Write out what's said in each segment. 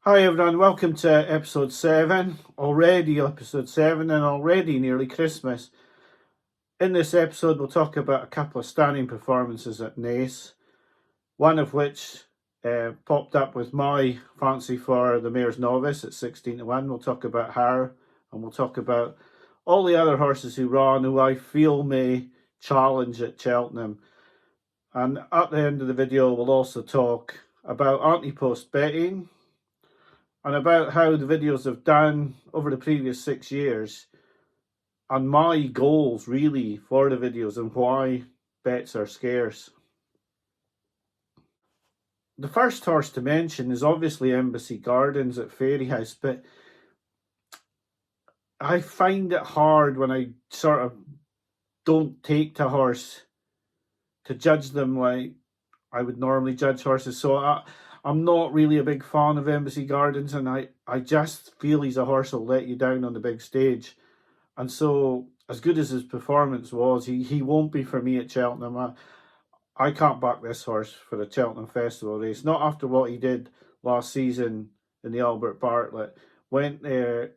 Hi everyone, welcome to episode 7. Already episode 7 and already nearly Christmas. In this episode we'll talk about a couple of stunning performances at Naas, one of which popped up with my fancy for the Mares Novice at 16-1. We'll talk about her and we'll talk about all the other horses who ran who I feel may challenge at Cheltenham. And at the end of the video we'll also talk about anti-post betting and about how the videos have done over the previous 6 years and my goals really for the videos and why bets are scarce. The first horse to mention is obviously Embassy Gardens at Fairyhouse, but I find it hard when I sort of don't take to horse to judge them like I would normally judge horses. So I'm not really a big fan of Embassy Gardens, and I just feel he's a horse that'll let you down on the big stage. And so, as good as his performance was, he won't be for me at Cheltenham. I can't back this horse for the Cheltenham Festival race, not after what he did last season in the Albert Bartlett. Went there,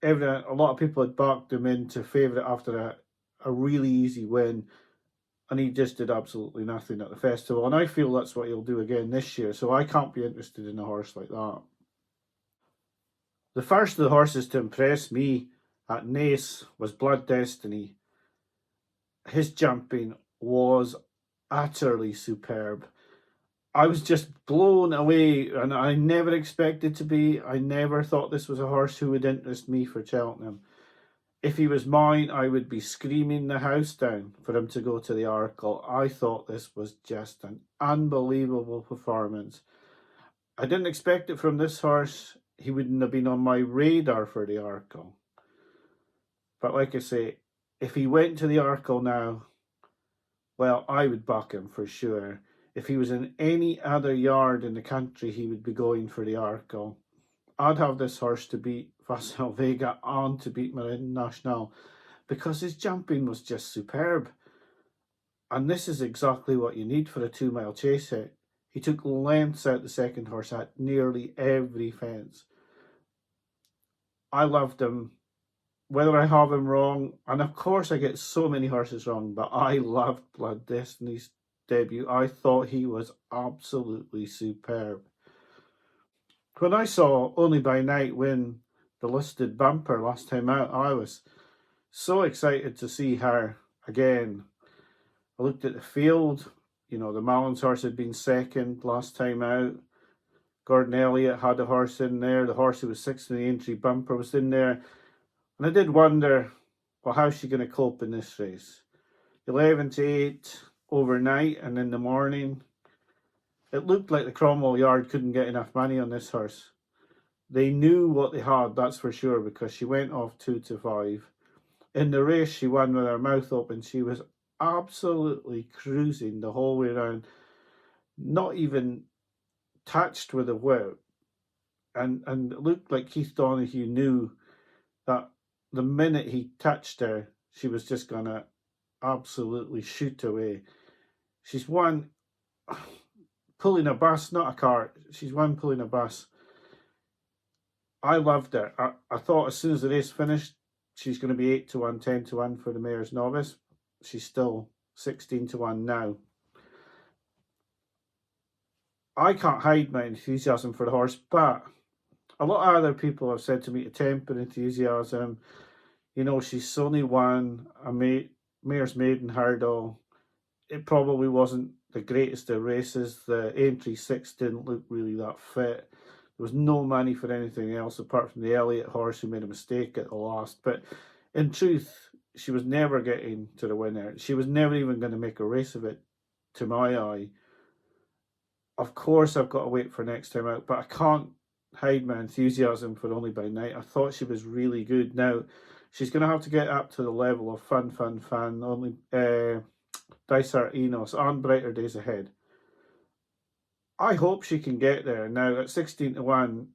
a lot of people had backed him into favourite after a really easy win, and he just did absolutely nothing at the festival. And I feel that's what he'll do again this year, so I can't be interested in a horse like that. The first of the horses to impress me at Naas was Blood Destiny. His jumping was utterly superb. I was just blown away, and I never expected to be. I never thought this was a horse who would interest me for Cheltenham. If he was mine, I would be screaming the house down for him to go to the Arkle. I thought this was just an unbelievable performance. I didn't expect it from this horse. He wouldn't have been on my radar for the Arkle. But like I say, if he went to the Arkle now, well, I would back him for sure. If he was in any other yard in the country, he would be going for the Arkle. I'd have this horse to beat Facile Vega and to beat Marin National because his jumping was just superb. And this is exactly what you need for a 2-mile chase hit. He took lengths out the second horse at nearly every fence. I loved him. Whether I have him wrong, and of course I get so many horses wrong, but I loved Blood Destiny's debut. I thought he was absolutely superb. When I saw Only by Night win the listed bumper last time out, I was so excited to see her again. I looked at the field. The Mallins horse had been second last time out. Gordon Elliott had a horse in there. The horse who was sixth in the entry bumper was in there. And I did wonder, well, how's she going to cope in this race? 11-8 overnight and in the morning. It looked like the Cromwell yard couldn't get enough money on this horse. They knew what they had, that's for sure, because she went off 2-5. In the race, she won with her mouth open. She was absolutely cruising the whole way around, not even touched with a whip. And it looked like Keith Donoghue knew that the minute he touched her, she was just going to absolutely shoot away. She's one pulling a bus, not a cart. She's one pulling a bus. I loved her. I thought as soon as the race finished, she's going to be 8-1, 10-1 for the Mares Novice. She's still 16-1 now. I can't hide my enthusiasm for the horse, but a lot of other people have said to me to temper enthusiasm. She's only won a Mares Maiden hurdle. It probably wasn't the greatest of races. The entry 6 didn't look really that fit. There was no money for anything else apart from the Elliott horse who made a mistake at the last. But in truth, she was never getting to the winner. She was never even going to make a race of it, to my eye. Of course, I've got to wait for next time out, but I can't hide my enthusiasm for Only by Night. I thought she was really good. Now, she's going to have to get up to the level of fun. Only Dysart Enos and Brighter Days Ahead. I hope she can get there. Now, at 16-1,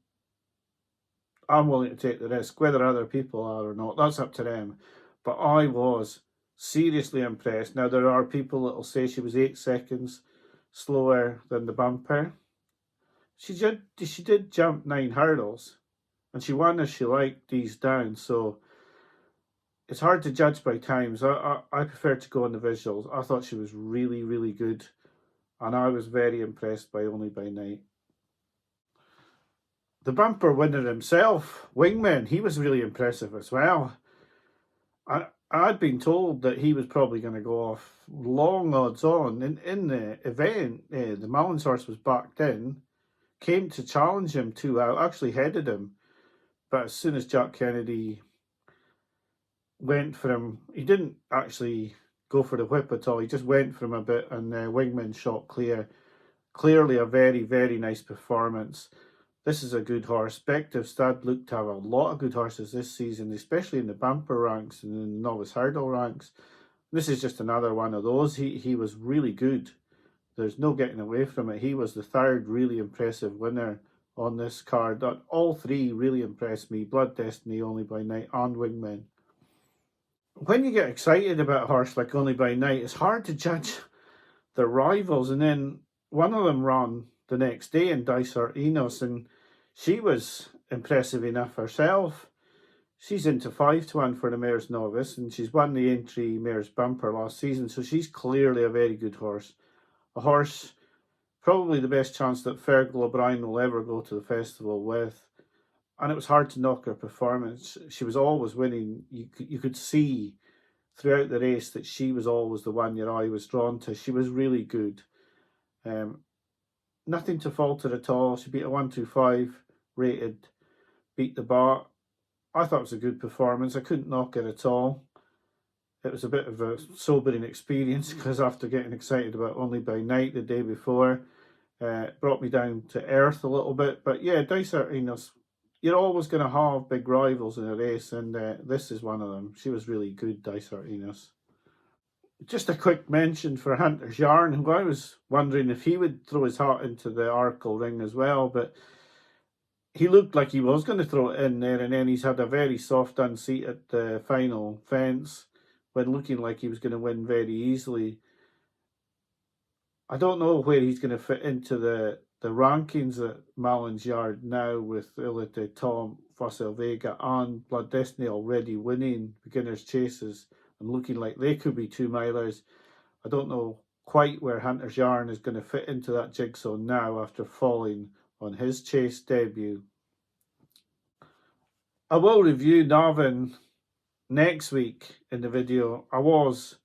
I'm willing to take the risk. Whether other people are or not, that's up to them. But I was seriously impressed. Now, there are people that will say she was 8 seconds slower than the bumper. She did jump 9 hurdles, and she won as she liked these down. So it's hard to judge by times. I prefer to go on the visuals. I thought she was really, really good, and I was very impressed by Only by Night. The bumper winner himself, Wingman, he was really impressive as well. I'd been told that he was probably going to go off long odds on. In the event, the Mullins horse was backed in, came to challenge him 2 out, actually headed him. But as soon as Jack Kennedy went for him, he didn't actually go for the whip at all. He just went for him a bit, and Wingman shot clear. Clearly a very, very nice performance. This is a good horse. Bective Stad looked to have a lot of good horses this season, especially in the bumper ranks and in the novice hurdle ranks. This is just another one of those. He was really good. There's no getting away from it. He was the third really impressive winner on this card. All 3 really impressed me. Blood Destiny, Only by Night, and Wingman. When you get excited about a horse like Only by Night, it's hard to judge the rivals. And then one of them ran the next day in Dysart Enos, and she was impressive enough herself. She's into 5-1 for the Mares Novice, and she's won the entry Mares Bumper last season, so she's clearly a very good horse. A horse, probably the best chance that Fergal O'Brien will ever go to the festival with. And it was hard to knock her performance. She was always winning. You could see throughout the race that she was always the one your eye was drawn to. She was really good. Nothing to falter at all. She beat a 125 rated, beat the bar. I thought it was a good performance. I couldn't knock it at all. It was a bit of a sobering experience because after getting excited about Only by Night the day before, it brought me down to earth a little bit. But yeah, Dysart Enos, you're always going to have big rivals in a race, and this is one of them. She was really good, Dysart Enos. Just a quick mention for Hunter's Yarn, who I was wondering if he would throw his heart into the Arkle ring as well, but he looked like he was going to throw it in there, and then he's had a very soft unseat at the final fence when looking like he was going to win very easily. I don't know where he's going to fit into the rankings at Mullins Yard now, with Ilite, Tom, Fossil Vega and Blood Destiny already winning beginners chases and looking like they could be 2-milers. I don't know quite where Hunter's Yarn is going to fit into that jigsaw now after falling on his chase debut. I will review Navan next week in the video. I was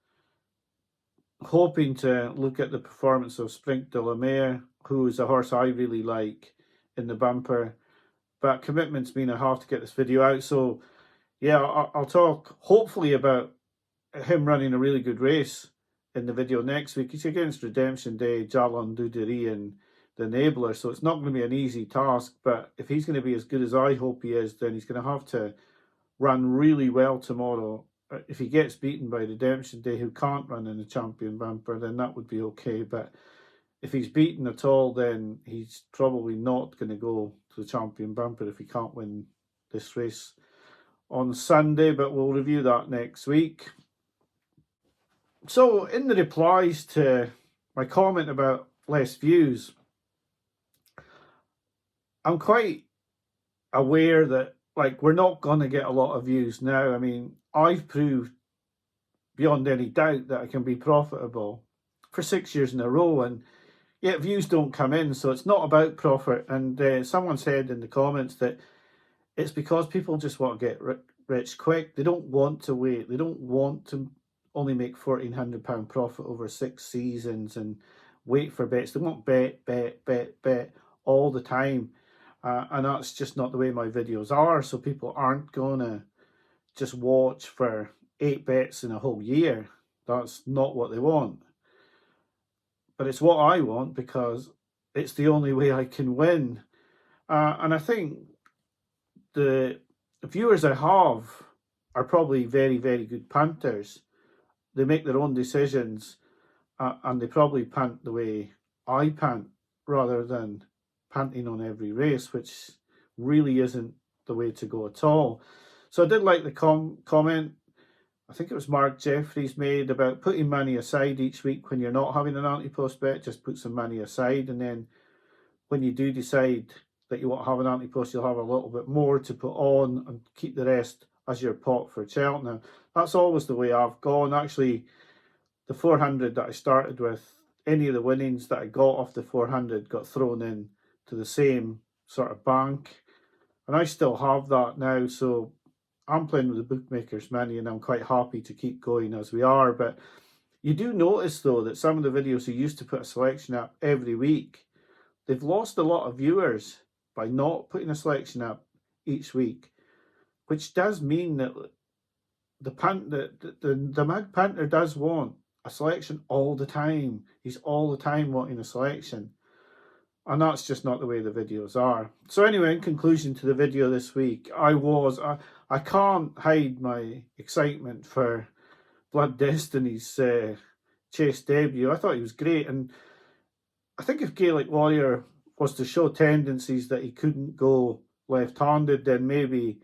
hoping to look at the performance of Sprink de la Mer, who is a horse I really like in the bumper, but commitments mean I have to get this video out. So yeah, I'll talk hopefully about him running a really good race in the video next week. He's against Redemption Day, Jalon Dudery and the Enabler, so it's not going to be an easy task, but if he's going to be as good as I hope he is, then he's going to have to run really well tomorrow. If he gets beaten by Redemption Day, who can't run in the champion bumper, then that would be okay. But if he's beaten at all, then he's probably not going to go to the champion bumper if he can't win this race on Sunday. But we'll review that next week. So in the replies to my comment about less views, I'm quite aware that we're not going to get a lot of views now. I mean, I've proved beyond any doubt that I can be profitable for 6 years in a row, and yet views don't come in. So it's not about profit. And someone said in the comments that it's because people just want to get rich quick. They don't want to wait. They don't want to only make £1,400 profit over 6 seasons and wait for bets. They want bet all the time. And that's just not the way my videos are. So people aren't going to just watch for 8 bets in a whole year. That's not what they want. But it's what I want because it's the only way I can win. And I think the viewers I have are probably very, very good punters. They make their own decisions and they probably punt the way I punt rather than punting on every race, which really isn't the way to go at all. So I did like the comment, I think it was Mark Jeffries made, about putting money aside each week when you're not having an anti-post bet. Just put some money aside, and then when you do decide that you want to have an anti-post, you'll have a little bit more to put on and keep the rest as your pot for Cheltenham. That's always the way I've gone. Actually, the 400 that I started with, any of the winnings that I got off the 400 got thrown in to the same sort of bank. And I still have that now, so I'm playing with the bookmakers money, and I'm quite happy to keep going as we are. But you do notice, though, that some of the videos who used to put a selection up every week, they've lost a lot of viewers by not putting a selection up each week, which does mean that the Mag Panther does want a selection all the time. He's all the time wanting a selection. And that's just not the way the videos are. So anyway, in conclusion to the video this week, I can't hide my excitement for Blood Destiny's Chase debut. I thought he was great. And I think if Gaelic Warrior was to show tendencies that he couldn't go left-handed, then maybe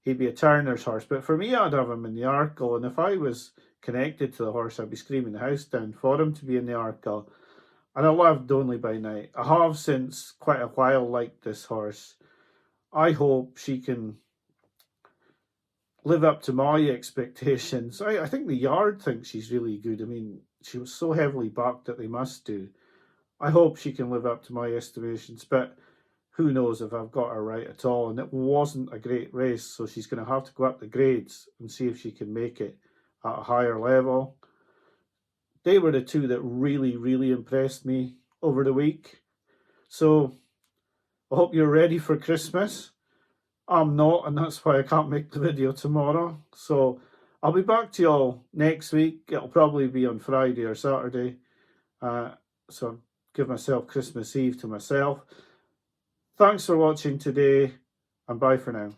he'd be a Turner's horse. But for me, I'd have him in the Arkle. And if I was connected to the horse, I'd be screaming the house down for him to be in the Arkle. And I loved Only by Night. I have since quite a while liked this horse. I hope she can live up to my expectations. I think the yard thinks she's really good. I mean, she was so heavily backed that they must do. I hope she can live up to my estimations, but who knows if I've got her right at all. And it wasn't a great race, so she's going to have to go up the grades and see if she can make it at a higher level. They were the two that really, really impressed me over the week. So I hope you're ready for Christmas. I'm not, and that's why I can't make the video tomorrow. So I'll be back to you all next week. It'll probably be on Friday or Saturday. So I'll give myself Christmas Eve to myself. Thanks for watching today, and bye for now.